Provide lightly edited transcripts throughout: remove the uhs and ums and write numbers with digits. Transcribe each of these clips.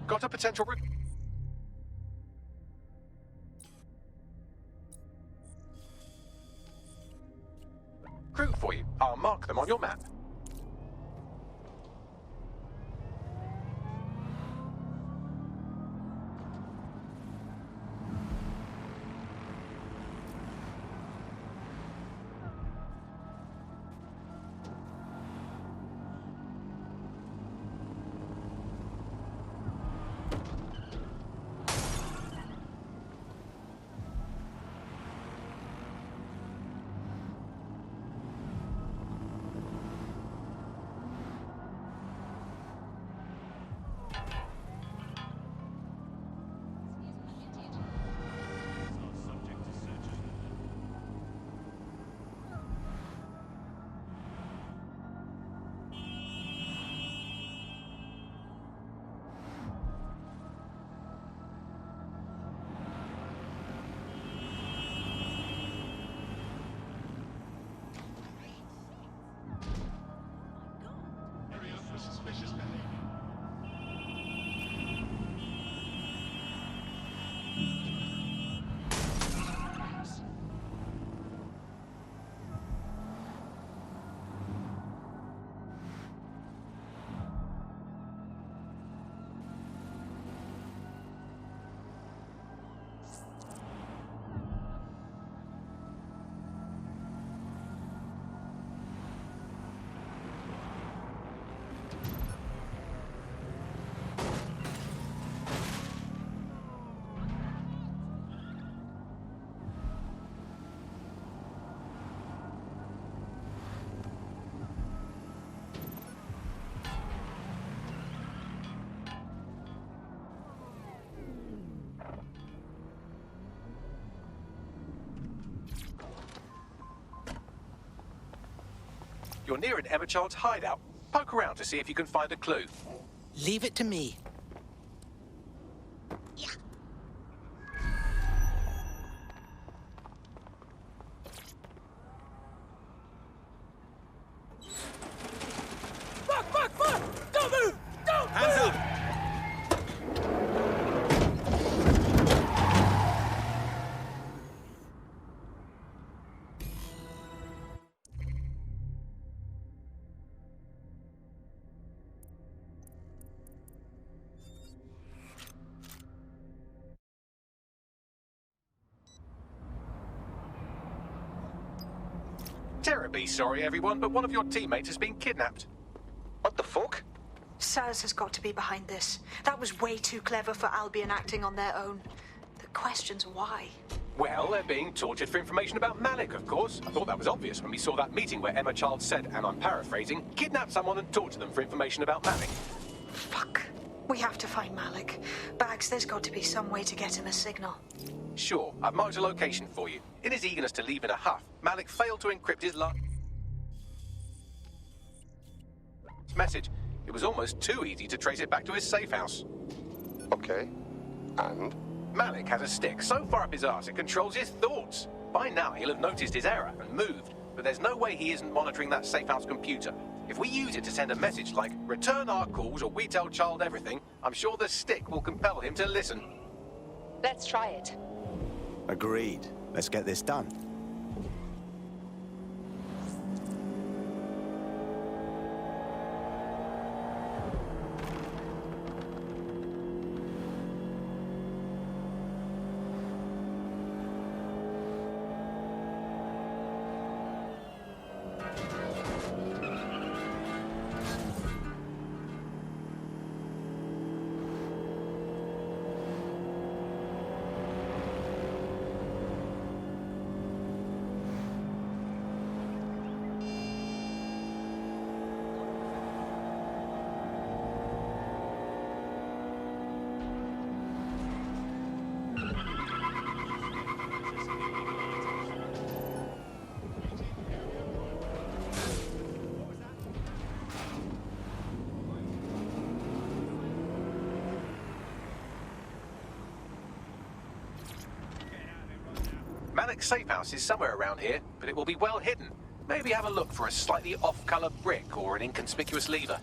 Got a potential recruit for you. I'll mark them on your map. You're near an Emma Child's hideout. Poke around to see if you can find a clue. Leave it to me. Fuck! Don't move! Don't Hands move! up! Terribly sorry, everyone, but one of your teammates has been kidnapped. What the fuck? Saz has got to be behind this. That was way too clever for Albion acting on their own. The question's why. Well, they're being tortured for information about Malik, of course. I thought that was obvious when we saw that meeting where Emma Child said, and I'm paraphrasing, kidnap someone and torture them for information about Malik. Fuck. We have to find Malik. Bags, there's got to be some way to get him a signal. Sure, I've marked a location for you. In his eagerness to leave in a huff, Malik failed to encrypt his message. It was almost too easy to trace it back to his safe house. Okay. And? Malik has a stick so far up his arse it controls his thoughts. By now he'll have noticed his error and moved, but there's no way he isn't monitoring that safe house computer. If we use it to send a message like, return our calls or we tell Child everything, I'm sure the stick will compel him to listen. Let's try it. Agreed. Let's get this done. Malik's safe house is somewhere around here, but it will be well hidden. Maybe have a look for a slightly off-color brick or an inconspicuous lever.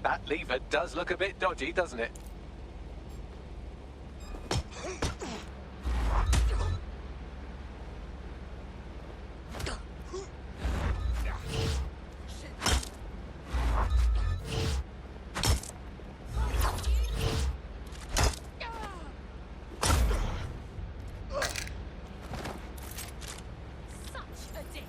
That lever does look a bit dodgy, doesn't it? Such a dick.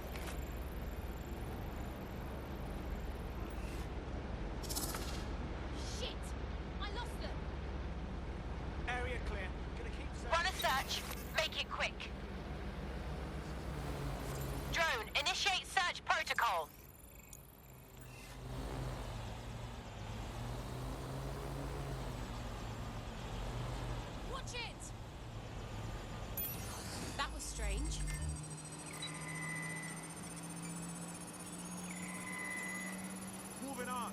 Shit! I lost them. Area clear. Gonna keep Run a search. Make it quick. Drone, initiate search protocol. Watch it! That was strange. moving on.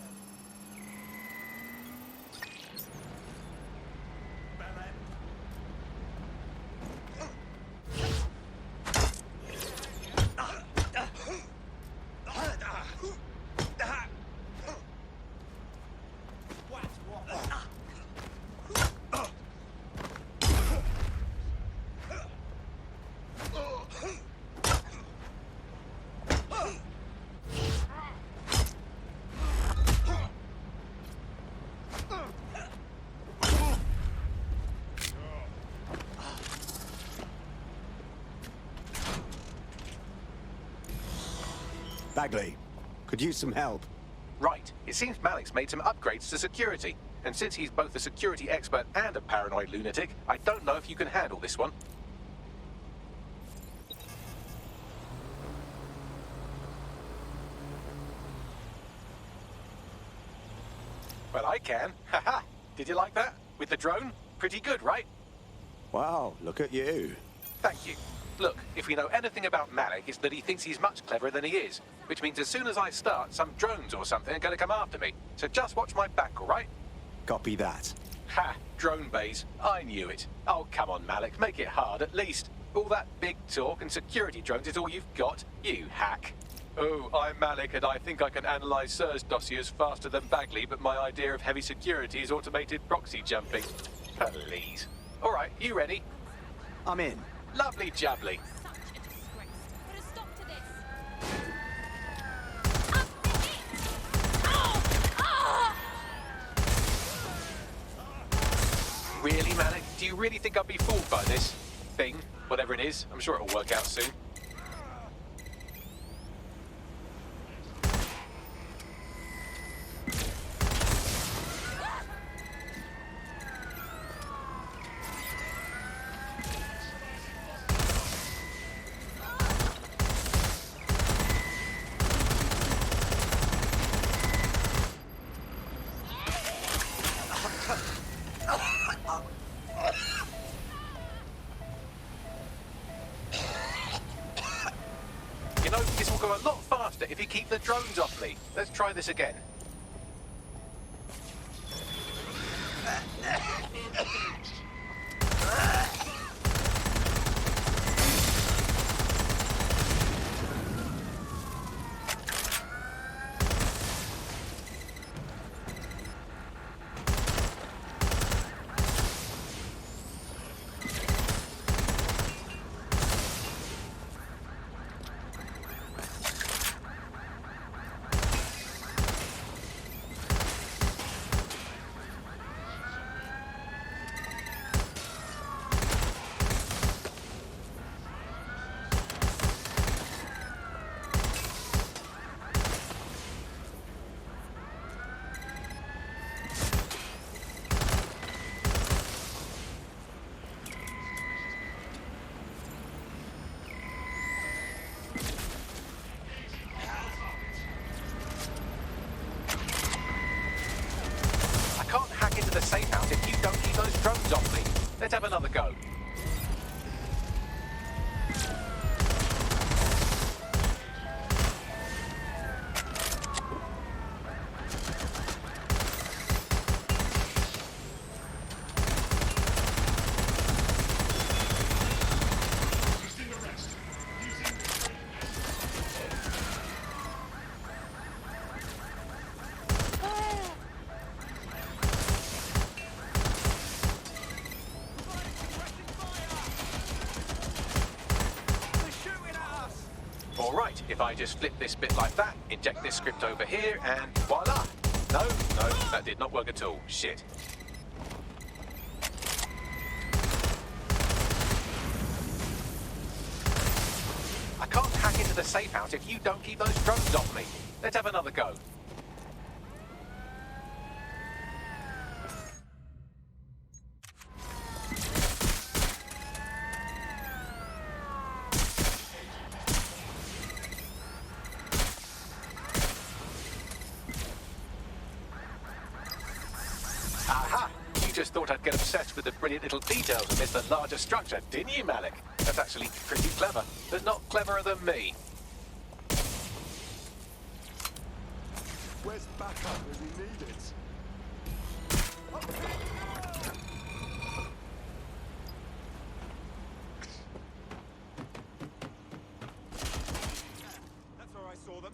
Bagley, could use some help. Right. It seems Malik's made some upgrades to security. And since he's both a security expert and a paranoid lunatic, I don't know if you can handle this one. Well, I can. Haha. Did you like that? With the drone? Pretty good, right? Wow, look at you. Thank you. Look, if we know anything about Malik, it's that he thinks he's much cleverer than he is. Which means as soon as I start, some drones or something are going to come after me. So just watch my back, all right? Copy that. Ha! Drone bays. I knew it. Oh, come on, Malik. Make it hard, at least. All that big talk and security drones is all you've got, you hack. Oh, I'm Malik, and I think I can analyze Sir's dossiers faster than Bagley, but my idea of heavy security is automated proxy jumping. Please. All right, you ready? I'm in. Lovely jubbly. Such a disgrace. Put a stop to this. Really, Malik? Do you really think I'll be fooled by this thing? Whatever it is, I'm sure it'll work out soon. You know, this will go a lot faster if you keep the drones off me. Let's try this again. I can't hack into the safe house if you don't keep those drones off me. Let's have another go. if I just flip this bit like that, inject this script over here, and voila! No, that did not work at all. Shit. I can't hack into the safe house if you don't keep those drones off me. Let's have another go. Aha! You just thought I'd get obsessed with the brilliant little details amidst the larger structure, didn't you, Malik? That's actually pretty clever, but not cleverer than me. Where's backup when we need it? That's where I saw them.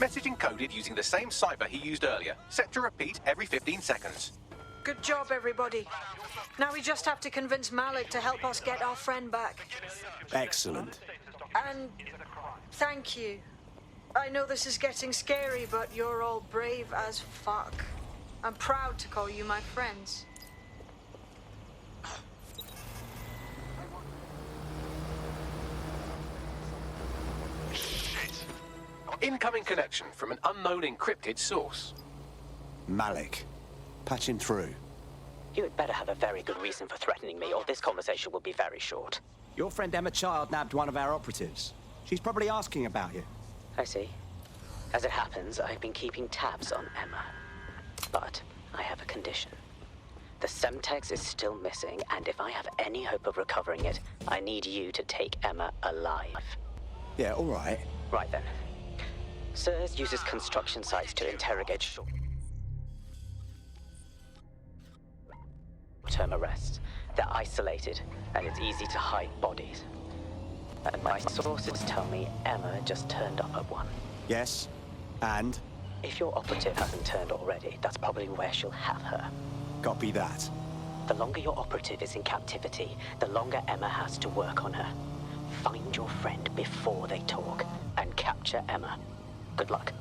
Message encoded using the same cipher he used earlier, set to repeat every 15 seconds. Good job, everybody. Now we just have to convince Malik to help us get our friend back. Excellent. And thank you. I know this is getting scary, but you're all brave as fuck. I'm proud to call you my friends. Incoming connection from an unknown encrypted source. Malik. Patching through. You had better have a very good reason for threatening me, or this conversation will be very short. Your friend Emma Child nabbed one of our operatives. She's probably asking about you. I see. As it happens, I've been keeping tabs on Emma. But I have a condition. The Semtex is still missing, and if I have any hope of recovering it, I need you to take Emma alive. Yeah, all right. Right then. SIRS uses construction sites to interrogate short-term arrests. They're isolated, and it's easy to hide bodies. And my sources tell me Emma just turned up at one. Yes. And? If your operative hasn't turned already, that's probably where she'll have her. Copy that. The longer your operative is in captivity, the longer Emma has to work on her. Find your friend before they talk, and capture Emma. Good luck.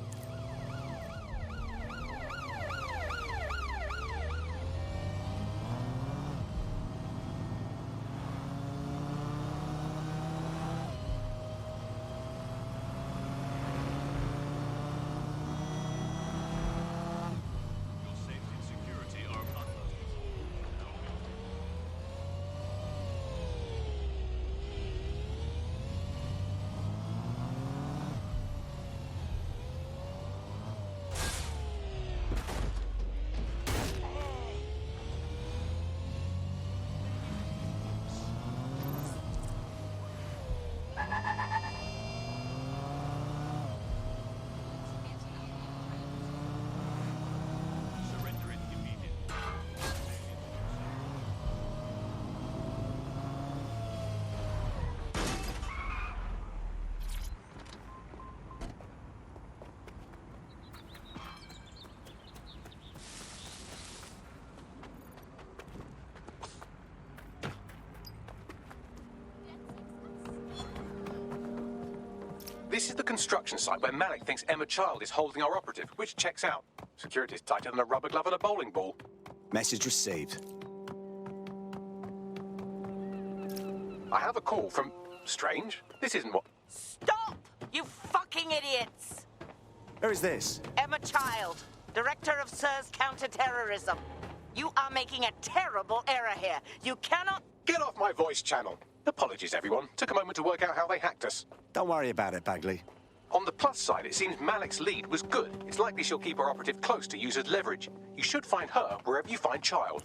This is the construction site where Malik thinks Emma Child is holding our operative, which checks out. Security's tighter than a rubber glove and a bowling ball. Message received. I have a call from... Strange. This isn't what... Stop! You fucking idiots! Where is this? Emma Child, Director of SIRS Counterterrorism. You are making a terrible error here. You cannot... Get off my voice channel. Apologies, everyone. Took a moment to work out how they hacked us. Don't worry about it, Bagley. On the plus side, it seems Malik's lead was good. It's likely she'll keep her operative close to use as leverage. You should find her wherever you find Child.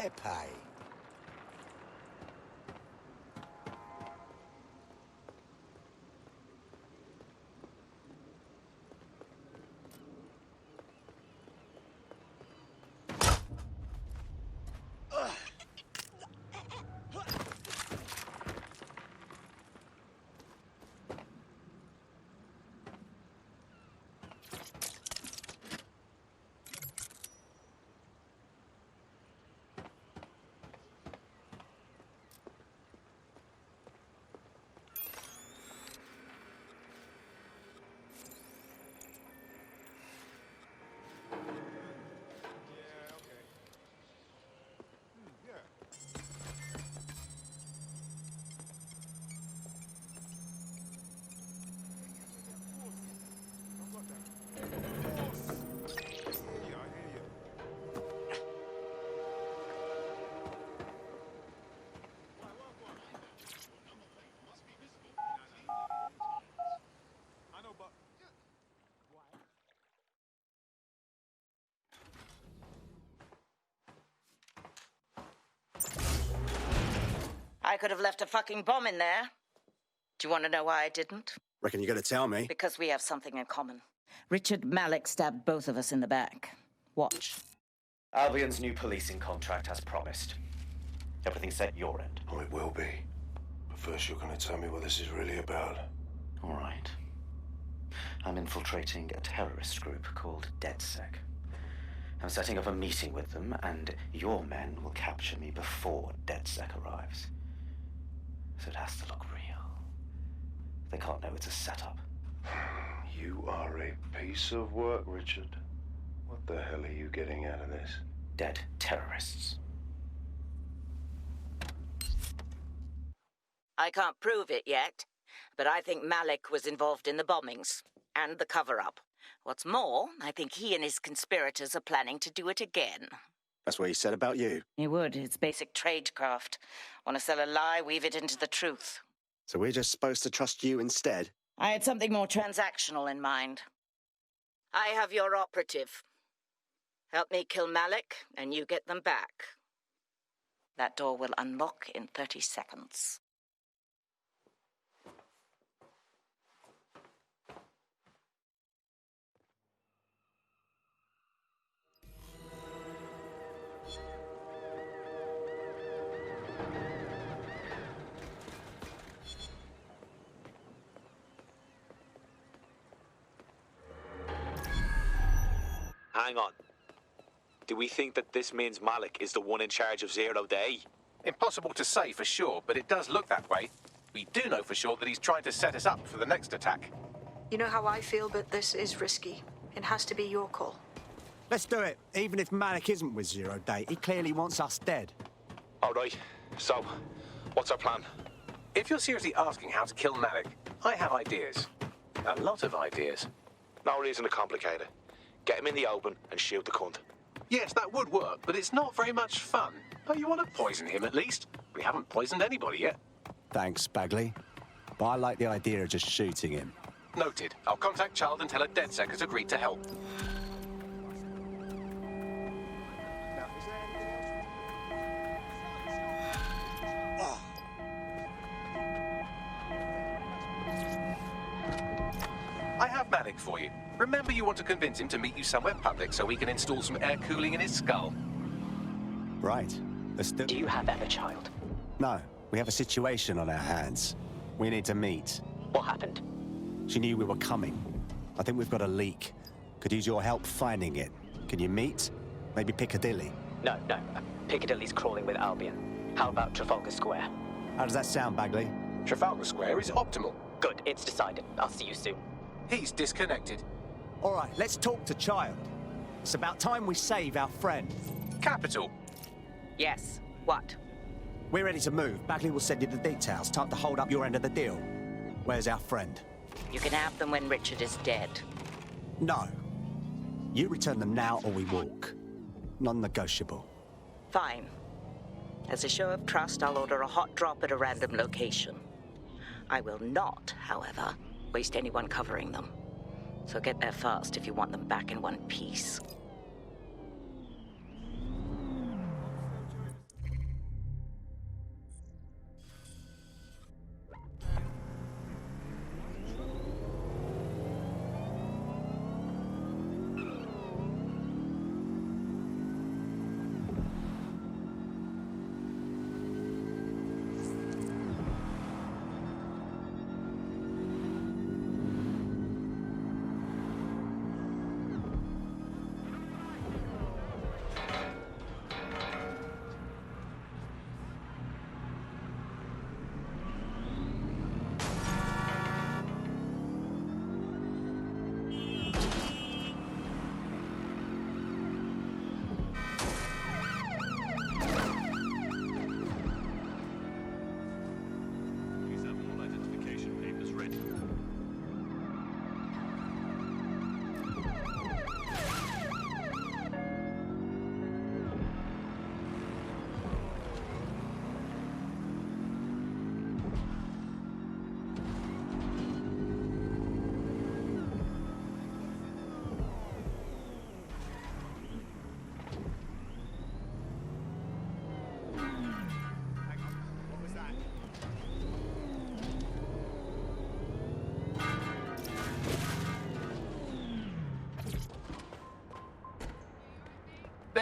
Fair pay. I could have left a fucking bomb in there. Do you want to know why I didn't? Reckon you're gonna tell me? Because we have something in common. Richard Malik stabbed both of us in the back. Watch. Albion's new policing contract as promised. Everything's set your end. Oh, it will be. But first you're gonna tell me what this is really about. All right. I'm infiltrating a terrorist group called DedSec. I'm setting up a meeting with them, and your men will capture me before DedSec arrives. So it has to look real. They can't know it's a setup. You are a piece of work, Richard. What the hell are you getting out of this? Dead terrorists. I can't prove it yet, but I think Malik was involved in the bombings and the cover-up. What's more, I think he and his conspirators are planning to do it again. That's what he said about you. He would. It's basic tradecraft. Want to sell a lie, weave it into the truth. So we're just supposed to trust you instead? I had something more transactional in mind. I have your operative. Help me kill Malik, and you get them back. That door will unlock in 30 seconds. Hang on. Do we think that this means Malik is the one in charge of Zero Day? Impossible to say for sure, but it does look that way. We do know for sure that he's trying to set us up for the next attack. You know how I feel, but this is risky. It has to be your call. Let's do it. Even if Malik isn't with Zero Day, he clearly wants us dead. All right. So, what's our plan? If you're seriously asking how to kill Malik, I have ideas. A lot of ideas. No reason to complicate it. Get him in the open and shoot the cunt. Yes, that would work, but it's not very much fun. Oh, you want to poison him at least? We haven't poisoned anybody yet. Thanks, Bagley. But I like the idea of just shooting him. Noted. I'll contact Child and tell her DedSec has agreed to help. I have Malik for you. Remember, you want to convince him to meet you somewhere public so we can install some air cooling in his skull. Right. Let's do... Do you have Emma, child? No. We have a situation on our hands. We need to meet. What happened? She knew we were coming. I think we've got a leak. Could use your help finding it. Can you meet? Maybe Piccadilly? No. Piccadilly's crawling with Albion. How about Trafalgar Square? How does that sound, Bagley? Trafalgar Square is optimal. Good, it's decided. I'll see you soon. He's disconnected. All right, let's talk to Child. It's about time we save our friend. Capital. Yes. What? We're ready to move. Bagley will send you the details. Time to hold up your end of the deal. Where's our friend? You can have them when Richard is dead. No. You return them now or we walk. Non-negotiable. Fine. As a show of trust, I'll order a hot drop at a random location. I will not, however, waste anyone covering them. So get there fast if you want them back in one piece.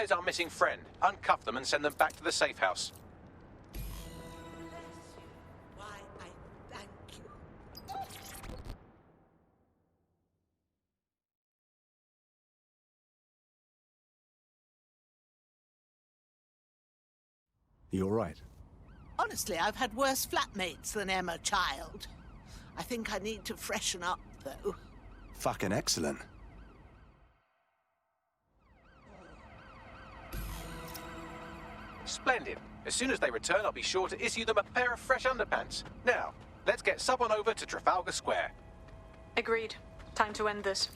Where's our missing friend? Uncuff them and send them back to the safe house. Why, I thank you. You all right? Honestly, I've had worse flatmates than Emma, child. I think I need to freshen up, though. Fucking excellent. Splendid. As soon as they return, I'll be sure to issue them a pair of fresh underpants. Now, let's get someone over to Trafalgar Square. Agreed. Time to end this.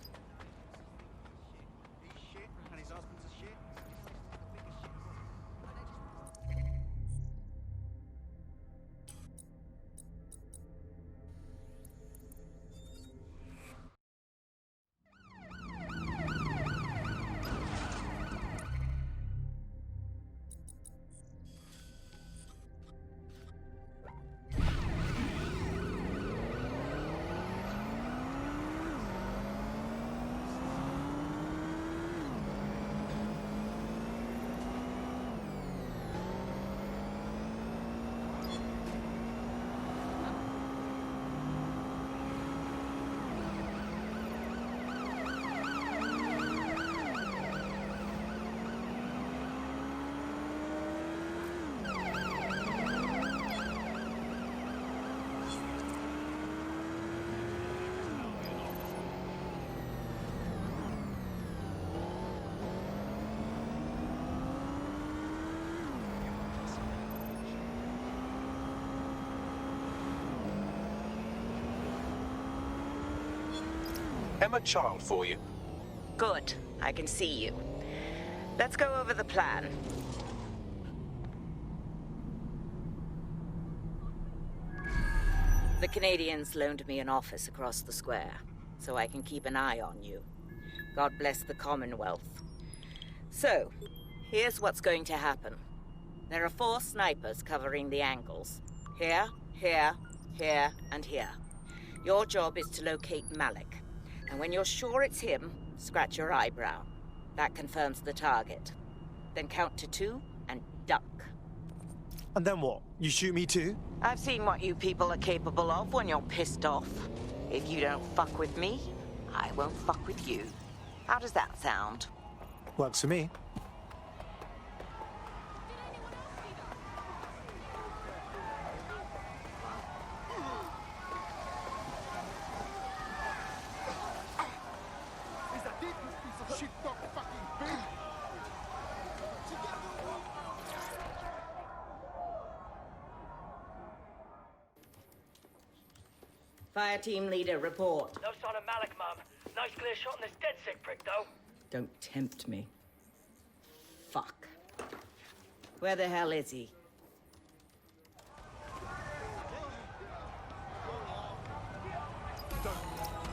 Emma Child for you. Good. I can see you. Let's go over the plan. The Canadians loaned me an office across the square, so I can keep an eye on you. God bless the Commonwealth. So, here's what's going to happen. There are 4 snipers covering the angles. Here, here, here, and here. Your job is to locate Malik. And when you're sure it's him, scratch your eyebrow. That confirms the target. Then count to 2 and duck. And then what? You shoot me too? I've seen what you people are capable of when you're pissed off. If you don't fuck with me, I won't fuck with you. How does that sound? Works for me. Fire team leader, report. No sign of Malik, Mum. Nice clear shot on this dead sick prick, though. Don't tempt me. Fuck. Where the hell is he?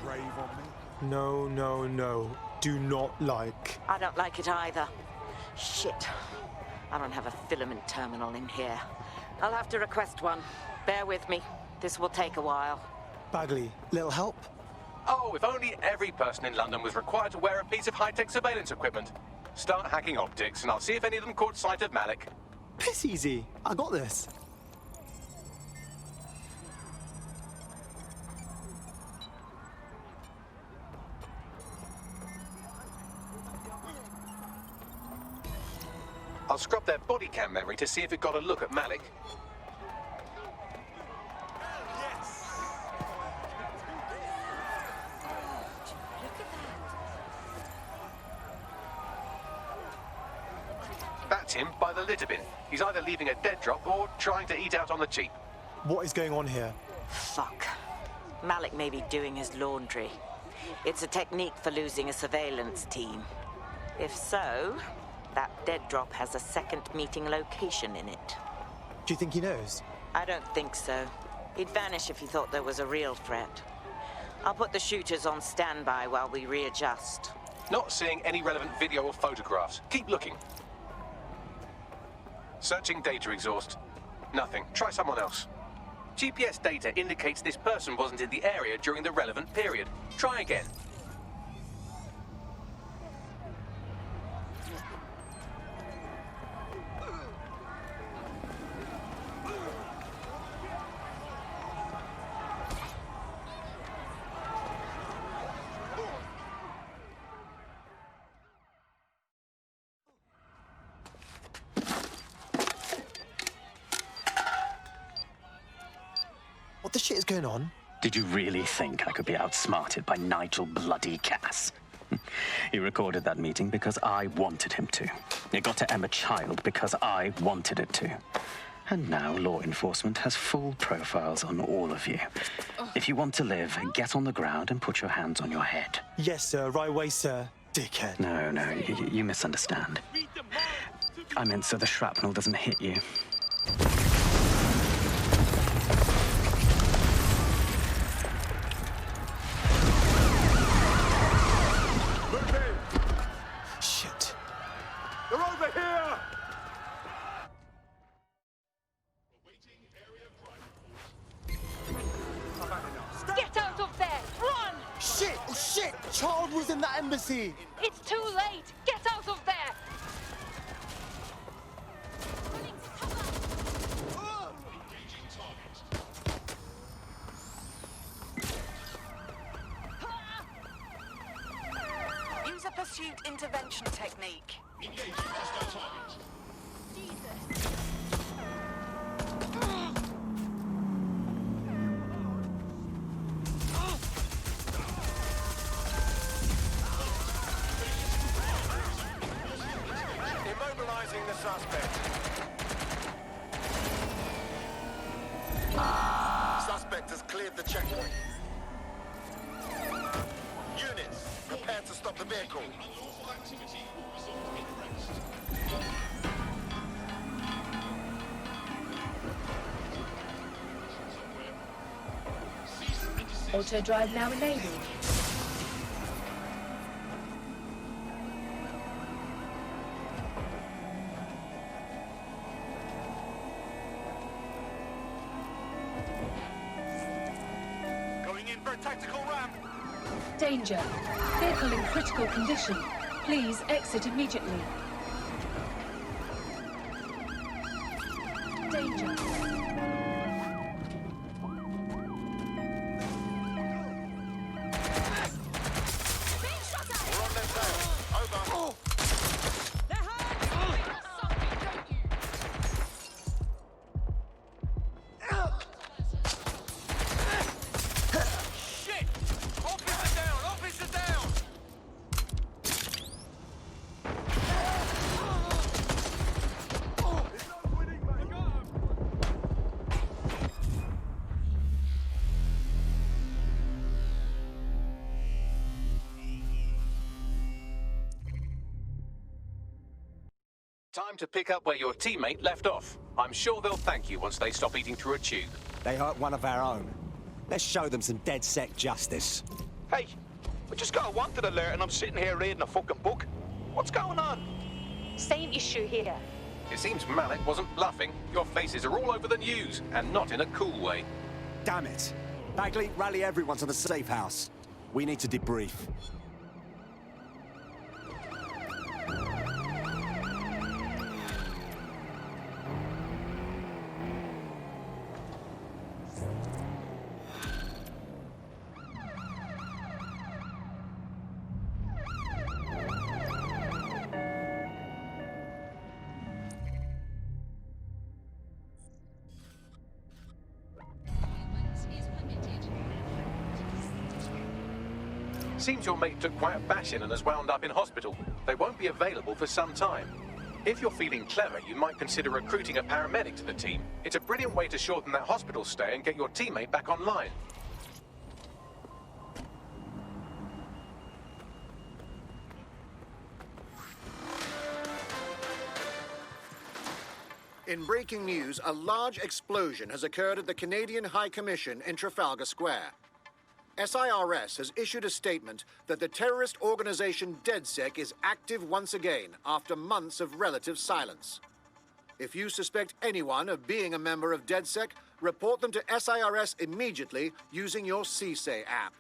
Rave on me? No, no, no. Do not like. I don't like it either. Shit. I don't have a filament terminal in here. I'll have to request one. Bear with me. This will take a while. Bagley, little help? Oh, if only every person in London was required to wear a piece of high-tech surveillance equipment. Start hacking optics, and I'll see if any of them caught sight of Malik. It's easy. I got this. I'll scrub their body cam memory to see if it got a look at Malik. That's him by the litter bin. He's either leaving a dead drop or trying to eat out on the cheap. What is going on here? Fuck. Malik may be doing his laundry. It's a technique for losing a surveillance team. If so, that dead drop has a second meeting location in it. Do you think he knows? I don't think so. He'd vanish if he thought there was a real threat. I'll put the shooters on standby while we readjust. Not seeing any relevant video or photographs. Keep looking. Searching data exhaust. Nothing. Try someone else. GPS data indicates this person wasn't in the area during the relevant period. Try again. What the shit is going on? Did you really think I could be outsmarted by Nigel bloody Cass? He recorded that meeting because I wanted him to. It got to Emma Child because I wanted it to. And now law enforcement has full profiles on all of you. If you want to live, get on the ground and put your hands on your head. Yes, sir. Right away, sir. Dickhead. No, you misunderstand. I meant so the shrapnel doesn't hit you. Shit. They're over here! Get out of there! Run! Shit! Oh, shit! Child was in that embassy! It's too late! Get out of there! Use a pursuit intervention technique. Immobilizing the suspect. Suspect has cleared the checkpoint. Units, prepare to stop the vehicle. Auto drive now enabled. Going in for a tactical ramp. Danger. Vehicle in critical condition. Please exit immediately. Danger. We're on their tail. Over. Shit! Officer down! Officer down! Time to pick up where your teammate left off. I'm sure they'll thank you once they stop eating through a tube. They hurt one of our own. Let's show them some DedSec justice. Hey, I just got a wanted alert and I'm sitting here reading a fucking book. What's going on? Same issue here. It seems Malik wasn't bluffing. Your faces are all over the news, and not in a cool way. Damn it. Bagley, rally everyone to the safe house. We need to debrief. Seems your mate took quite a bashing and has wound up in hospital. They won't be available for some time. If you're feeling clever, you might consider recruiting a paramedic to the team. It's a brilliant way to shorten that hospital stay and get your teammate back online. In breaking news, a large explosion has occurred at the Canadian High Commission in Trafalgar Square. SIRS has issued a statement that the terrorist organization DedSec is active once again after months of relative silence. If you suspect anyone of being a member of DedSec, report them to SIRS immediately using your CSAY app.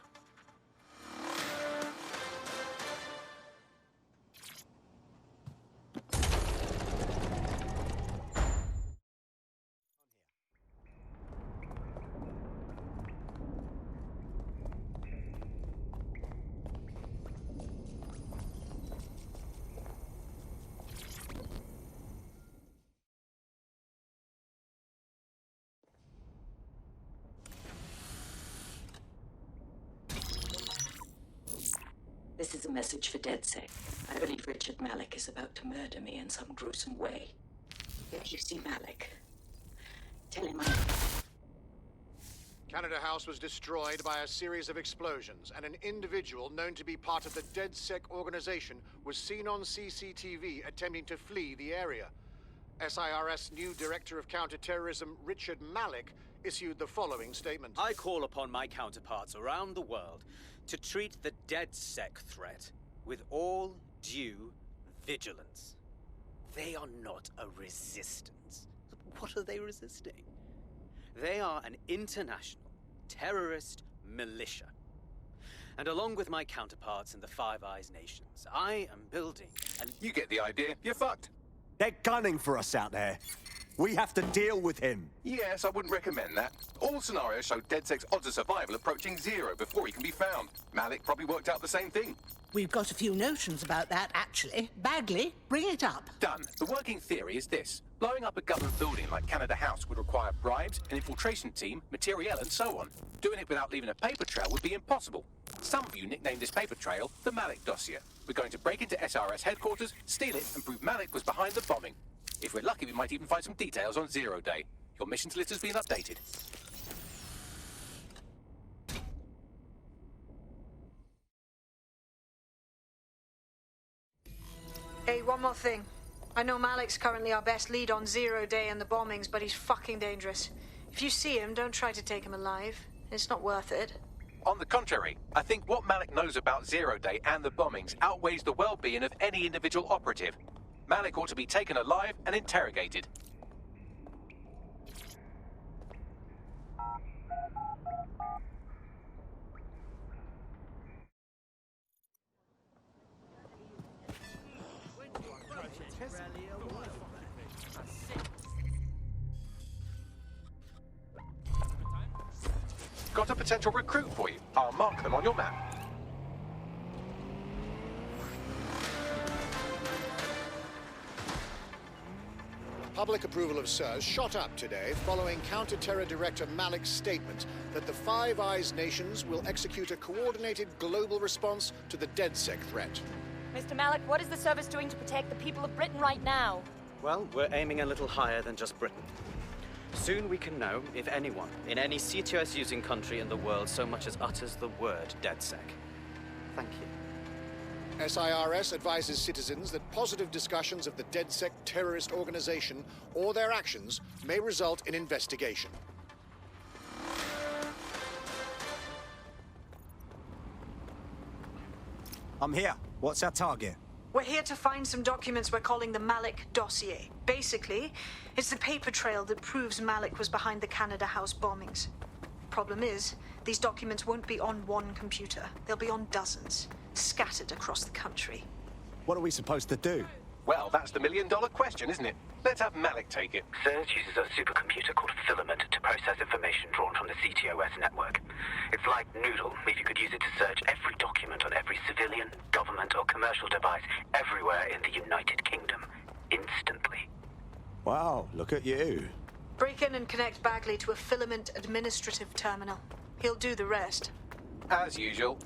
This is a message for DedSec. I believe Richard Malik is about to murder me in some gruesome way. If you see Malik, tell him Canada House was destroyed by a series of explosions, and an individual known to be part of the DedSec organization was seen on CCTV attempting to flee the area. SIRS new Director of Counterterrorism, Richard Malik, issued the following statement. I call upon my counterparts around the world to treat the DedSec threat with all due vigilance. They are not a resistance. What are they resisting? They are an international terrorist militia. And along with my counterparts in the Five Eyes nations, I am building an... You get the idea. You're fucked. They're gunning for us out there. We have to deal with him. Yes, I wouldn't recommend that. All scenarios show DedSec's odds of survival approaching 0 before he can be found. Malik probably worked out the same thing. We've got a few notions about that, actually. Bagley, bring it up. Done. The working theory is this. Blowing up a government building like Canada House would require bribes, an infiltration team, materiel, and so on. Doing it without leaving a paper trail would be impossible. Some of you nicknamed this paper trail the Malik Dossier. We're going to break into SRS headquarters, steal it, and prove Malik was behind the bombing. If we're lucky, we might even find some details on Zero Day. Your missions list has been updated. Hey, one more thing. I know Malik's currently our best lead on Zero Day and the bombings, but he's fucking dangerous. If you see him, don't try to take him alive. It's not worth it. On the contrary, I think what Malik knows about Zero Day and the bombings outweighs the well-being of any individual operative. Malik ought to be taken alive and interrogated. Got a potential recruit for you. I'll mark them on your map. Public approval of SIRS shot up today following Counter-Terror Director Malik's statement that the Five Eyes nations will execute a coordinated global response to the DedSec threat. Mr. Malik, what is the service doing to protect the people of Britain right now? Well, we're aiming a little higher than just Britain. Soon we can know if anyone in any CTOS-using country in the world so much as utters the word DedSec. Thank you. SIRS advises citizens that positive discussions of the DedSec terrorist organization or their actions may result in investigation. I'm here. What's our target? We're here to find some documents we're calling the Malik Dossier. Basically, it's the paper trail that proves Malik was behind the Canada House bombings. Problem is, these documents won't be on one computer. They'll be on dozens, scattered across the country. What are we supposed to do? Well, that's the million-dollar question, isn't it? Let's have Malik take it. SIRS uses a supercomputer called Filament to process information drawn from the CTOS network. It's like Noodle, if you could use it to search every document on every civilian, government, or commercial device everywhere in the United Kingdom, instantly. Wow, look at you. Break in and connect Bagley to a Filament administrative terminal. He'll do the rest. As usual.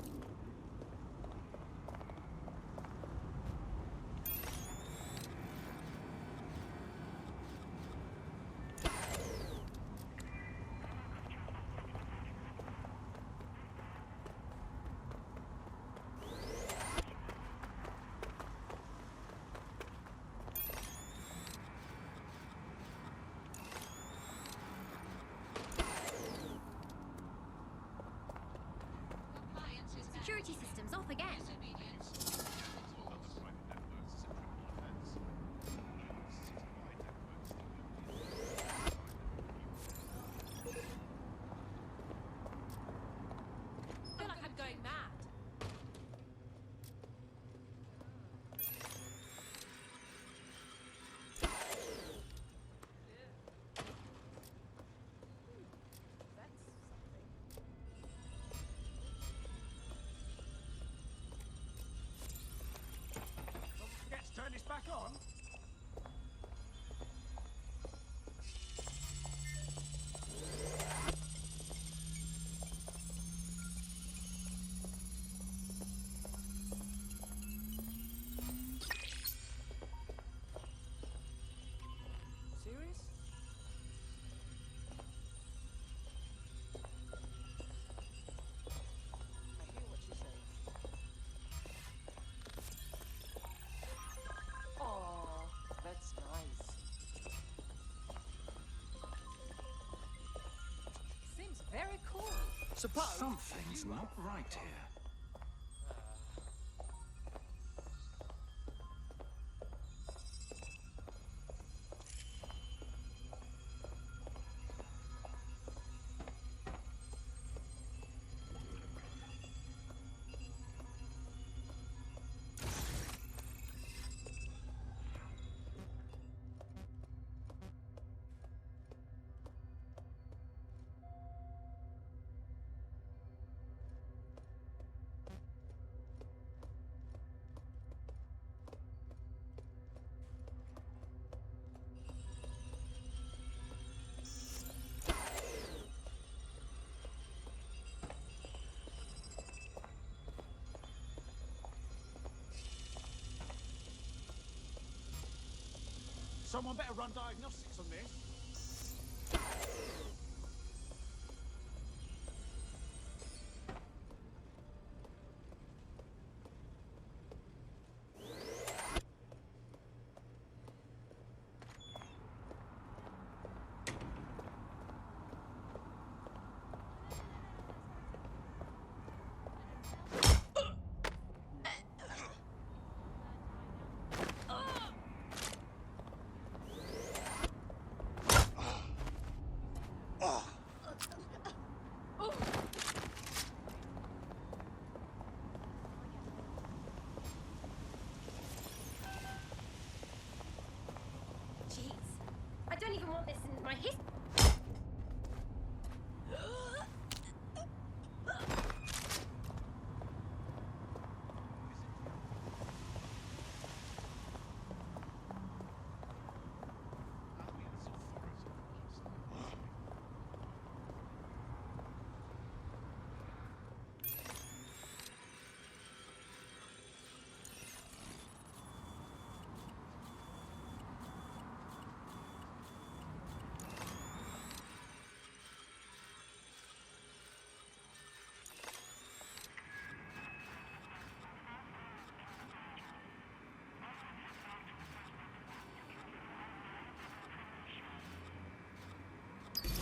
Security systems off again. I feel like I'm going mad. suppose. Something's not right here. Someone better run diagnostics on this. Jeez. I don't even want this in my history.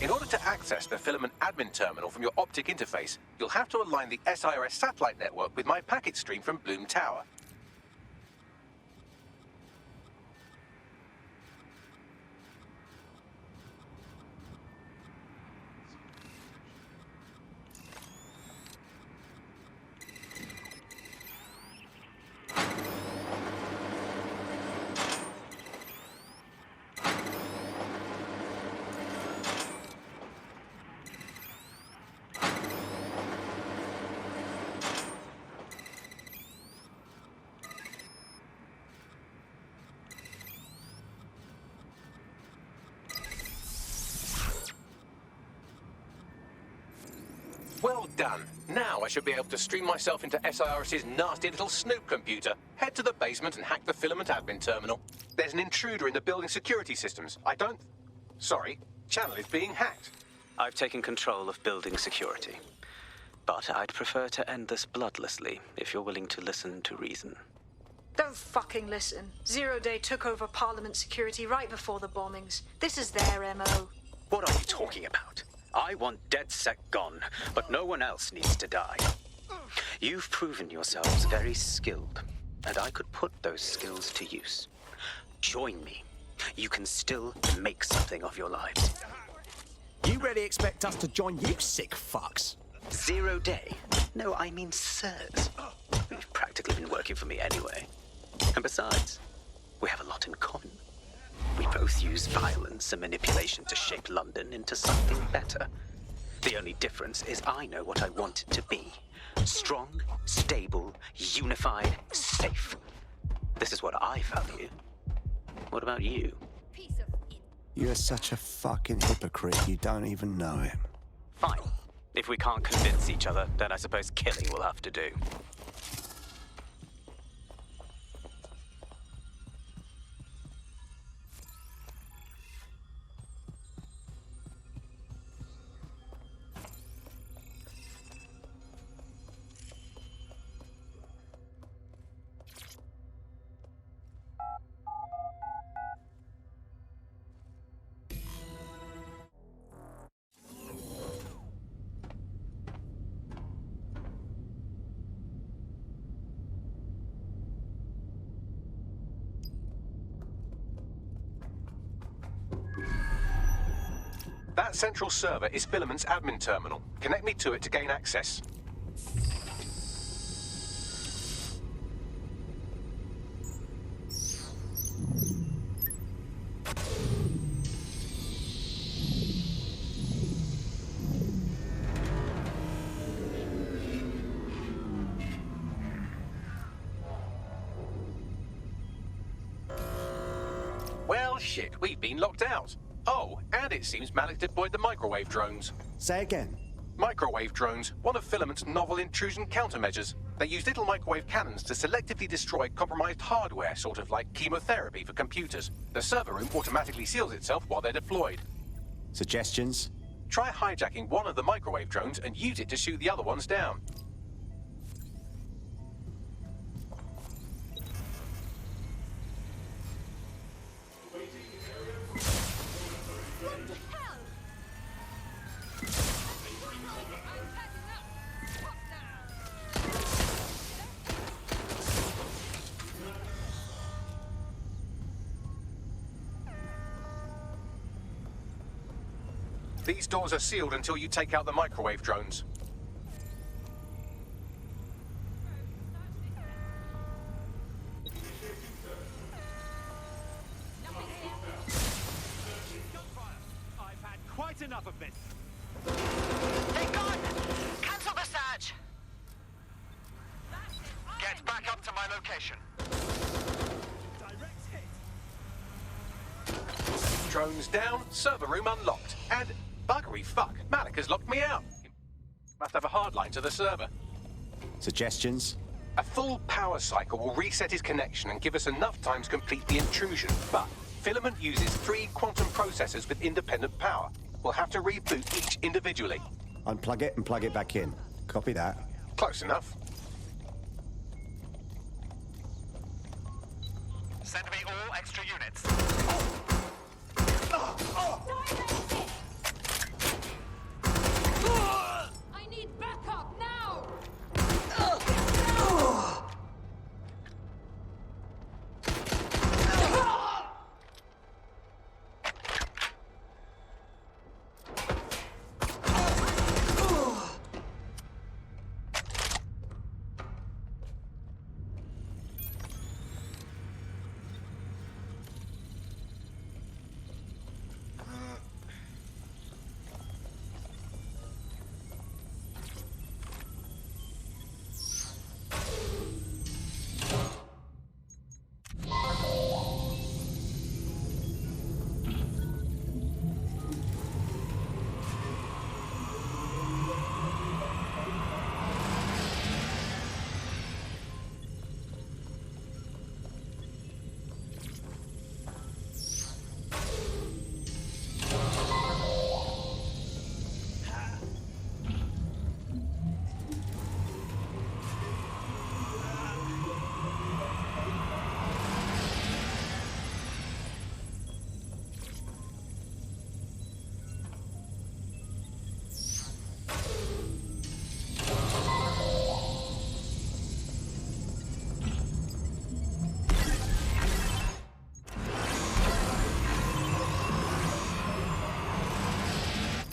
In order to access the filament admin terminal from your optic interface, you'll have to align the SIRS satellite network with my packet stream from Bloom Tower. Well done. Now I should be able to stream myself into SIRS's nasty little snoop computer, head to the basement and hack the filament admin terminal. There's an intruder in the building security systems. Sorry, channel is being hacked. I've taken control of building security. But I'd prefer to end this bloodlessly, if you're willing to listen to reason. Don't fucking listen. Zero Day took over Parliament security right before the bombings. This is their MO. What are you talking about? I want DedSec gone, but no one else needs to die. You've proven yourselves very skilled, and I could put those skills to use. Join me. You can still make something of your lives. You really expect us to join you, sick fucks? 0 Day? No, I mean sirs. You've practically been working for me anyway. And besides, we have a lot in common. We both use violence and manipulation to shape London into something better. The only difference is I know what I want it to be. Strong, stable, unified, safe. This is what I value. What about you? You're such a fucking hypocrite, you don't even know it. Fine. If we can't convince each other, then I suppose killing will have to do. That central server is Filament's admin terminal. Connect me to it to gain access. Well, shit, we've been locked out. Oh, and it seems Malik deployed the microwave drones. Say again. Microwave drones, one of Filament's novel intrusion countermeasures. They use little microwave cannons to selectively destroy compromised hardware, sort of like chemotherapy for computers. The server room automatically seals itself while they're deployed. Suggestions? Try hijacking one of the microwave drones and use it to shoot the other ones down. These doors are sealed until you take out the microwave drones. I've had quite enough of this. They're gone! Cancel the search! Get back up to my location. Direct hit. Drones down, server room unlocked, and buggery fuck, Malik has locked me out. Must have a hard line to the server. Suggestions? A full power cycle will reset his connection and give us enough time to complete the intrusion, but Filament uses 3 quantum processors with independent power. We'll have to reboot each individually. Unplug it and plug it back in. Copy that. Close enough. Send me all extra units. I need backup now!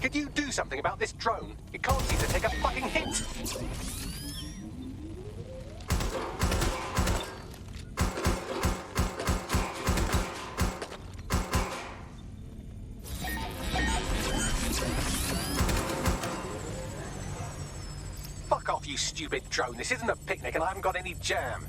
Could you do something about this drone? It can't seem to take a fucking hit. Fuck off, you stupid drone. This isn't a picnic and I haven't got any jam.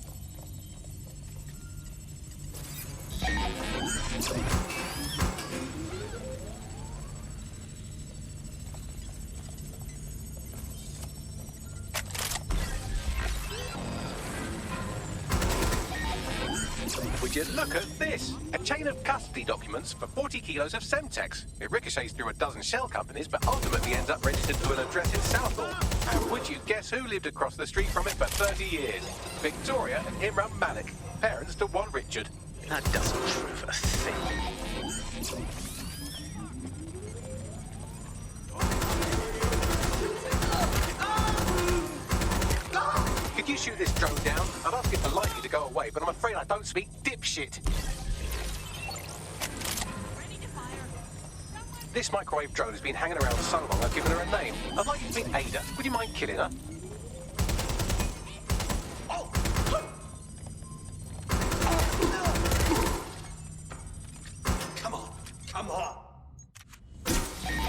Would you look at this? A chain of custody documents for 40 kilos of Semtex. It ricochets through a dozen shell companies, but ultimately ends up registered to an address in Southall. And would you guess who lived across the street from it for 30 years? Victoria and Imran Malik, parents to one Richard. That doesn't prove a thing. Could you shoot this drone down? I'd ask it politely to go away, but I'm afraid I don't speak dipshit. Ready to fire. Someone This microwave drone has been hanging around so long I've given her a name. I'd like you to meet Ada. Would you mind killing her? Come on, come on.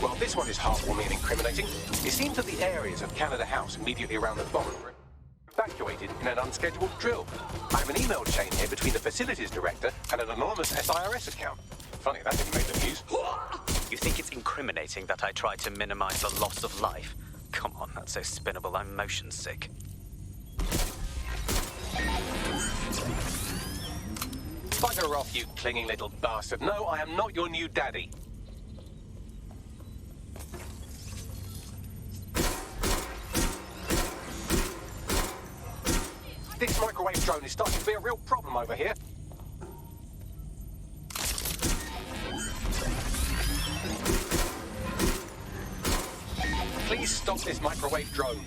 Well, this one is heartwarming and incriminating. It seems that the areas of Canada House immediately around the bomb were evacuated in an unscheduled drill. I have an email chain here between the facilities director and an anonymous SIRS account. Funny, that didn't make the news. You think it's incriminating that I tried to minimize the loss of life? Come on, that's so spinnable, I'm motion sick. Bugger off, you clinging little bastard. No, I am not your new daddy. This microwave drone is starting to be a real problem over here. Please stop this microwave drone.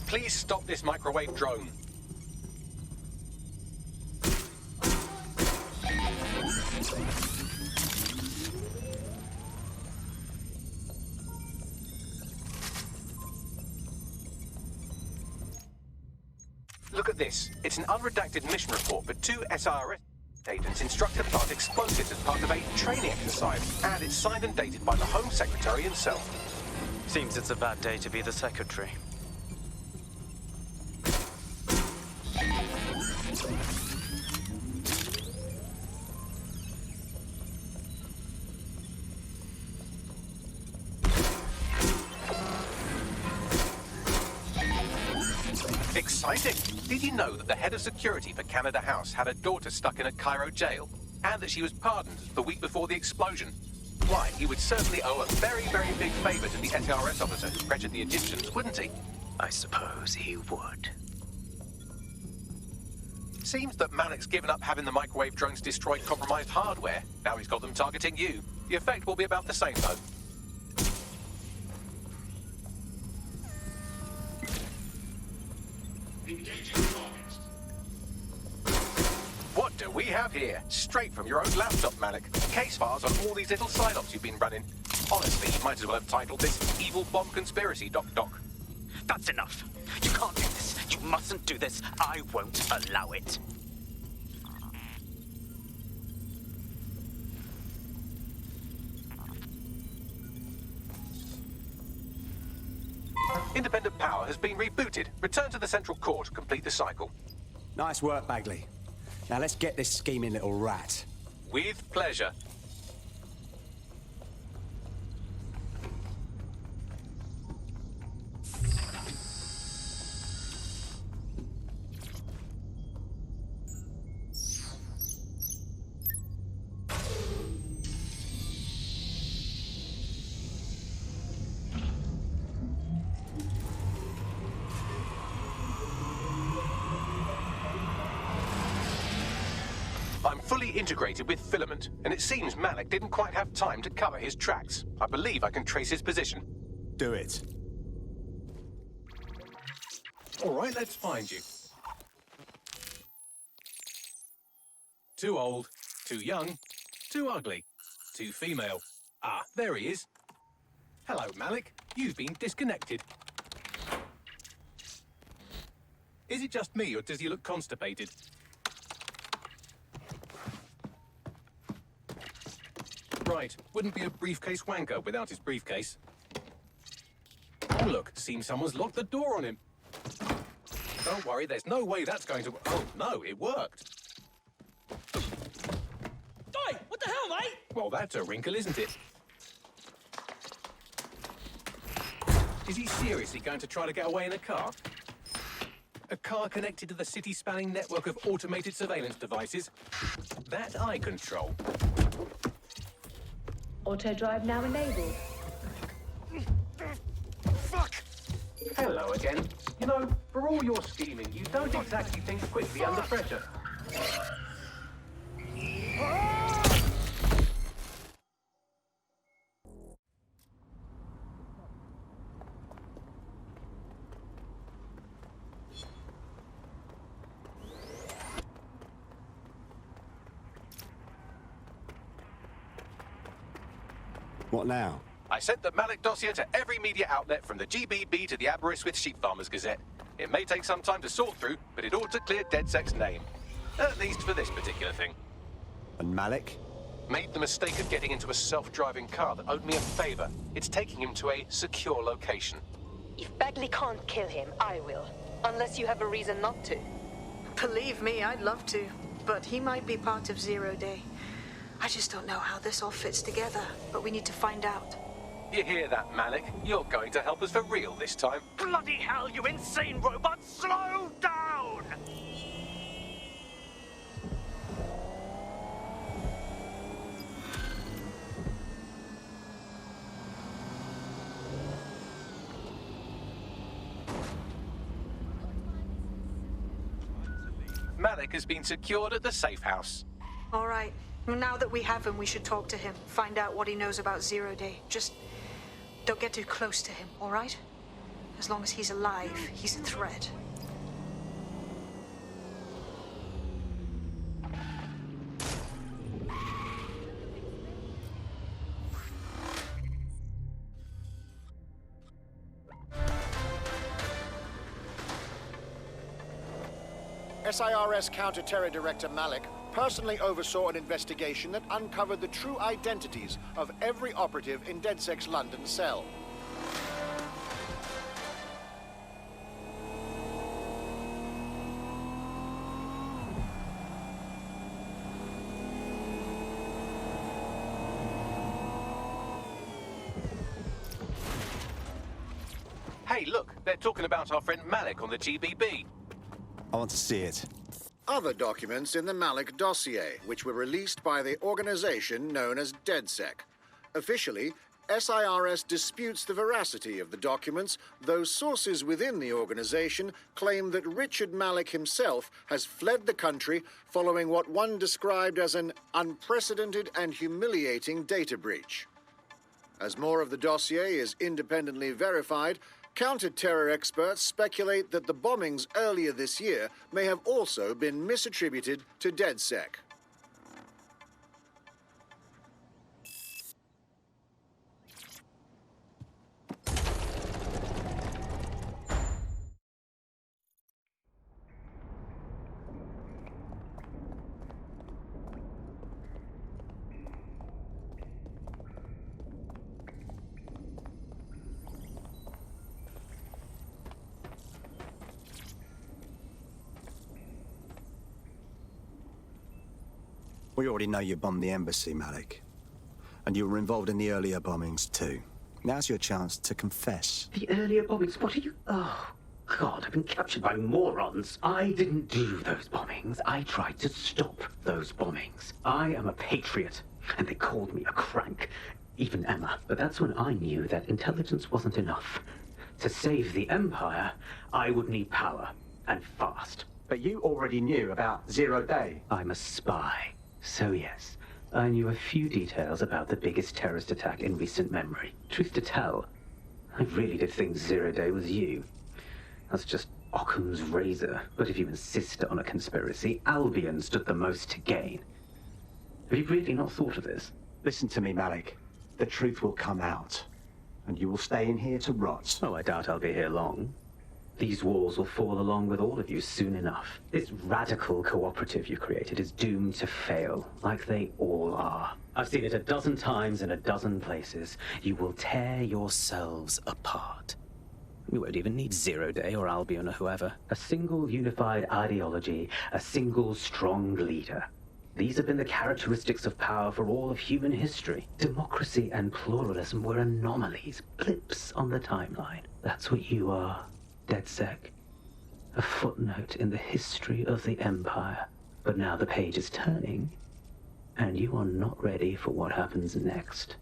Please stop this microwave drone. Look at this. It's an unredacted mission report for 2 SIRS agents instructed to plant explosives as part of a training exercise, and it's signed and dated by the Home Secretary himself. Seems it's a bad day to be the secretary. Exciting! Did you know that the head of security for Canada House had a daughter stuck in a Cairo jail? And that she was pardoned the week before the explosion? Why, he would certainly owe a very, very big favor to the SRS officer who pressured the Egyptians, wouldn't he? I suppose he would. Seems that Malik's given up having the microwave drones destroy compromised hardware. Now he's got them targeting you. The effect will be about the same, though. What do we have here? Straight from your own laptop, Malik. Case files on all these little side-ops you've been running. Honestly, you might as well have titled this Evil Bomb Conspiracy, Doc. That's enough. You can't do this. You mustn't do this. I won't allow it. Independent power has been rebooted. Return to the central core to complete the cycle. Nice work, Bagley. Now let's get this scheming little rat. With pleasure. I'm fully integrated with Filament, and it seems Malik didn't quite have time to cover his tracks. I believe I can trace his position. Do it. All right, let's find you. Too old, too young, too ugly, too female. Ah, there he is. Hello, Malik. You've been disconnected. Is it just me, or does he look constipated? Right, wouldn't be a briefcase wanker without his briefcase. Oh look, seems someone's locked the door on him. Don't worry, there's no way that's going to... Oh no, it worked. Oi, what the hell, mate? Well, that's a wrinkle, isn't it? Is he seriously going to try to get away in a car? A car connected to the city-spanning network of automated surveillance devices? That I control. Auto drive now enabled. Fuck! Hello again. You know, for all your scheming, you don't exactly think quickly under pressure. What now? I sent the Malik dossier to every media outlet from the GBB to the Aberystwyth Sheep Farmers Gazette. It may take some time to sort through, but it ought to clear DedSec's name. At least for this particular thing. And Malik? Made the mistake of getting into a self-driving car that owed me a favor. It's taking him to a secure location. If Bagley can't kill him, I will. Unless you have a reason not to. Believe me, I'd love to. But he might be part of Zero Day. I just don't know how this all fits together, but we need to find out. You hear that, Malik? You're going to help us for real this time. Bloody hell, you insane robot! Slow down! Malik has been secured at the safe house. All right. Now that we have him, we should talk to him. Find out what he knows about Zero Day. Just don't get too close to him, all right? As long as he's alive, he's a threat. SIRS Counter-Terror Director Malik personally oversaw an investigation that uncovered the true identities of every operative in DedSec's London cell. Hey, look, they're talking about our friend Malik on the GBB. I want to see it. Other documents in the Malik dossier, which were released by the organization known as DedSec. Officially, SIRS disputes the veracity of the documents, though sources within the organization claim that Richard Malik himself has fled the country following what one described as an unprecedented and humiliating data breach. As more of the dossier is independently verified, counter-terror experts speculate that the bombings earlier this year may have also been misattributed to DedSec. We already know you bombed the embassy, Malik. And you were involved in the earlier bombings, too. Now's your chance to confess. The earlier bombings? What are you... Oh, God, I've been captured by morons. I didn't do those bombings. I tried to stop those bombings. I am a patriot, and they called me a crank. Even Emma. But that's when I knew that intelligence wasn't enough. To save the Empire, I would need power, and fast. But you already knew about Zero Day. I'm a spy. So yes, I knew a few details about the biggest terrorist attack in recent memory. Truth to tell, I really did think Zero Day was you. That's just Occam's razor. But if you insist on a conspiracy, Albion stood the most to gain. Have you really not thought of this? Listen to me, Malik. The truth will come out. And you will stay in here to rot. Oh, I doubt I'll be here long. These walls will fall along with all of you soon enough. This radical cooperative you created is doomed to fail, like they all are. I've seen it a dozen times in a dozen places. You will tear yourselves apart. We won't even need Zero Day or Albion or whoever. A single unified ideology, a single strong leader. These have been the characteristics of power for all of human history. Democracy and pluralism were anomalies, blips on the timeline. That's what you are. DedSec, a footnote in the history of the Empire. But now the page is turning, and you are not ready for what happens next.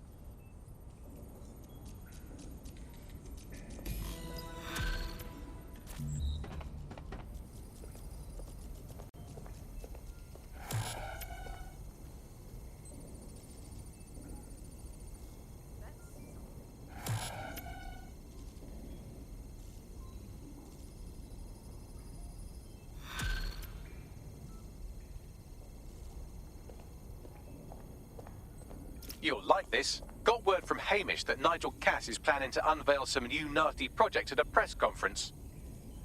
You'll like this. Got word from Hamish that Nigel Cass is planning to unveil some new nasty projects at a press conference.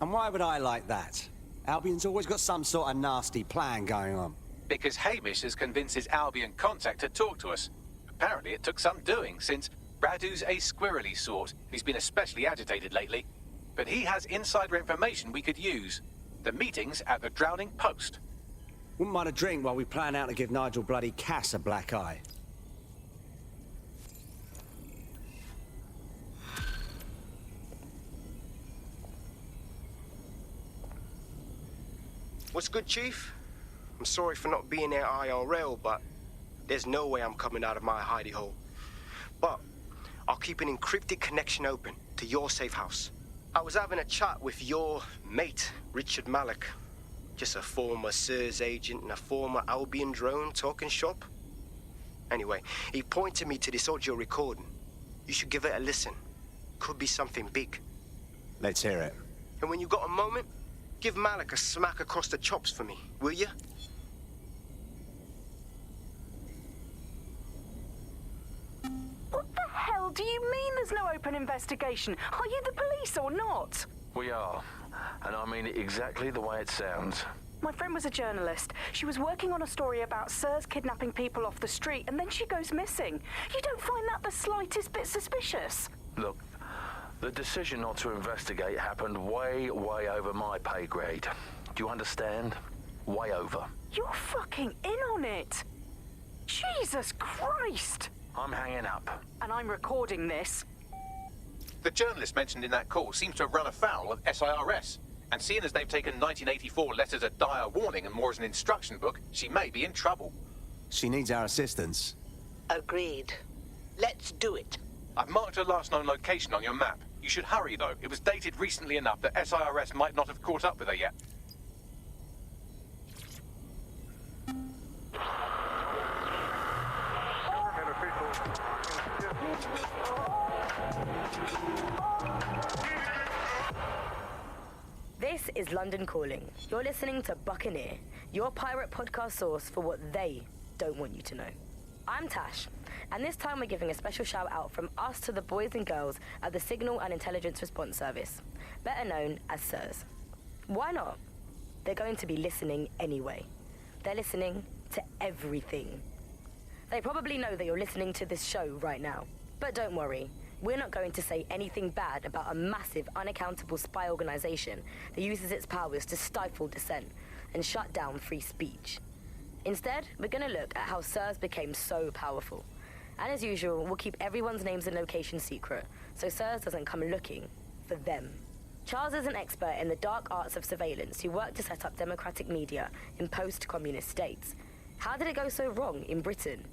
And why would I like that? Albion's always got some sort of nasty plan going on. Because Hamish has convinced his Albion contact to talk to us. Apparently it took some doing, since Radu's a squirrely sort. He's been especially agitated lately. But he has insider information we could use. The meeting's at the Drowning Post. Wouldn't mind a drink while we plan out to give Nigel bloody Cass a black eye. What's good, Chief? I'm sorry for not being there IRL, but there's no way I'm coming out of my hidey hole. But I'll keep an encrypted connection open to your safe house. I was having a chat with your mate, Richard Malik. Just a former SIRS agent and a former Albion drone talking shop. Anyway, he pointed me to this audio recording. You should give it a listen. Could be something big. Let's hear it. And when you got a moment, give Malik a smack across the chops for me, will you? What the hell do you mean there's no open investigation? Are you the police or not? We are. And I mean it exactly the way it sounds. My friend was a journalist. She was working on a story about SIRS kidnapping people off the street, and then she goes missing. You don't find that the slightest bit suspicious? Look, the decision not to investigate happened way, way over my pay grade. Do you understand? Way over. You're fucking in on it. Jesus Christ! I'm hanging up. And I'm recording this. The journalist mentioned in that call seems to have run afoul of SIRS. And seeing as they've taken 1984 letters of dire warning and more as an instruction book, she may be in trouble. She needs our assistance. Agreed. Let's do it. I've marked her last known location on your map. You should hurry, though. It was dated recently enough that SIRS might not have caught up with her yet. This is London Calling. You're listening to Buccaneer, your pirate podcast source for what they don't want you to know. I'm Tash, and this time we're giving a special shout out from us to the boys and girls at the Signal and Intelligence Response Service, better known as SIRS. Why not? They're going to be listening anyway. They're listening to everything. They probably know that you're listening to this show right now, but don't worry. We're not going to say anything bad about a massive, unaccountable spy organization that uses its powers to stifle dissent and shut down free speech. Instead, we're going to look at how SIRS became so powerful. And as usual, we'll keep everyone's names and locations secret, so SIRS doesn't come looking for them. Charles is an expert in the dark arts of surveillance who worked to set up democratic media in post-communist states. How did it go so wrong in Britain?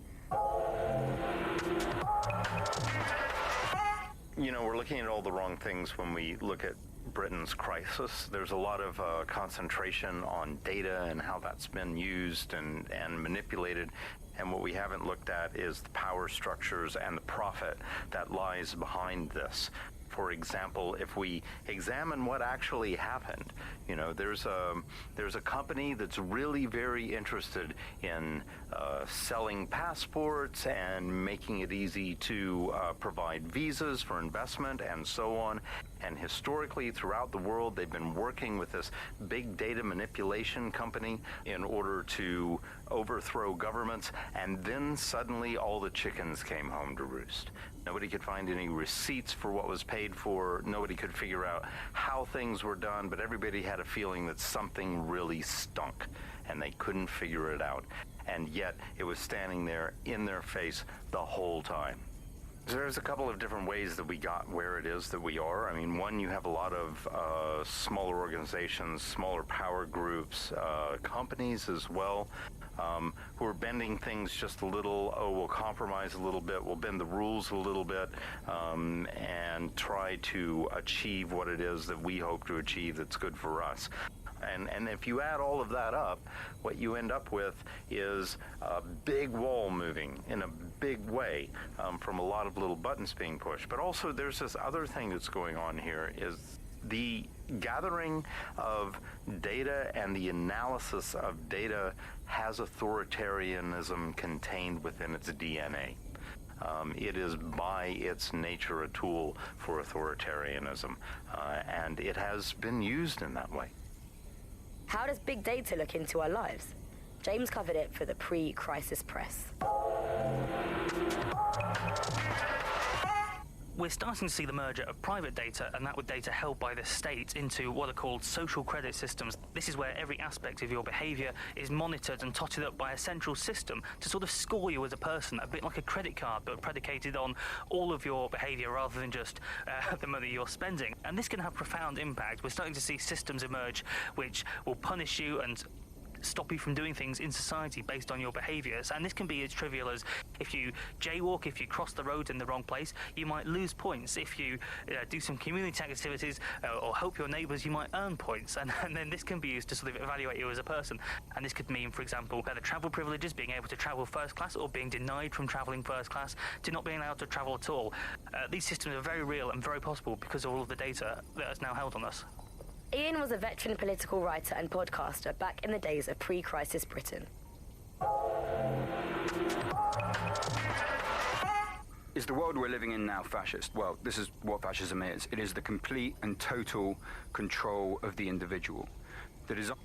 You know, we're looking at all the wrong things when we look at Britain's crisis. There's a lot of concentration on data and how that's been used and manipulated. And what we haven't looked at is the power structures and the profit that lies behind this. For example, if we examine what actually happened, you know, there's a company that's really very interested in selling passports and making it easy to provide visas for investment and so on. And historically, throughout the world, they've been working with this big data manipulation company in order to overthrow governments. And then suddenly all the chickens came home to roost. Nobody could find any receipts for what was paid for. Nobody could figure out how things were done, but everybody had a feeling that something really stunk, and they couldn't figure it out. And yet, it was standing there in their face the whole time. There's a couple of different ways that we got where it is that we are. I mean, one, you have a lot of smaller organizations, smaller power groups, companies as well, who are bending things just a little. Oh, we'll compromise a little bit, we'll bend the rules a little bit, and try to achieve what it is that we hope to achieve that's good for us. And if you add all of that up, what you end up with is a big wall moving in a big way from a lot of little buttons being pushed. But also there's this other thing that's going on here is the gathering of data and the analysis of data has authoritarianism contained within its DNA. It is by its nature a tool for authoritarianism, and it has been used in that way. How does big data look into our lives? James covered it for the pre-crisis press. We're starting to see the merger of private data and that with data held by the state into what are called social credit systems. This is where every aspect of your behaviour is monitored and totted up by a central system to sort of score you as a person, a bit like a credit card, but predicated on all of your behaviour rather than just the money you're spending. And this can have profound impact. We're starting to see systems emerge which will punish you and stop you from doing things in society based on your behaviours. And this can be as trivial as if you jaywalk, if you cross the road in the wrong place, you might lose points. If you do some community activities or help your neighbours, you might earn points. And then this can be used to sort of evaluate you as a person. And this could mean, for example, the travel privileges, being able to travel first class, or being denied from travelling first class to not being allowed to travel at all. These systems are very real and very possible because of all of the data that is now held on us. Ian was a veteran political writer and podcaster back in the days of pre-crisis Britain. Is the world we're living in now fascist? Well, this is what fascism is. It is the complete and total control of the individual. The design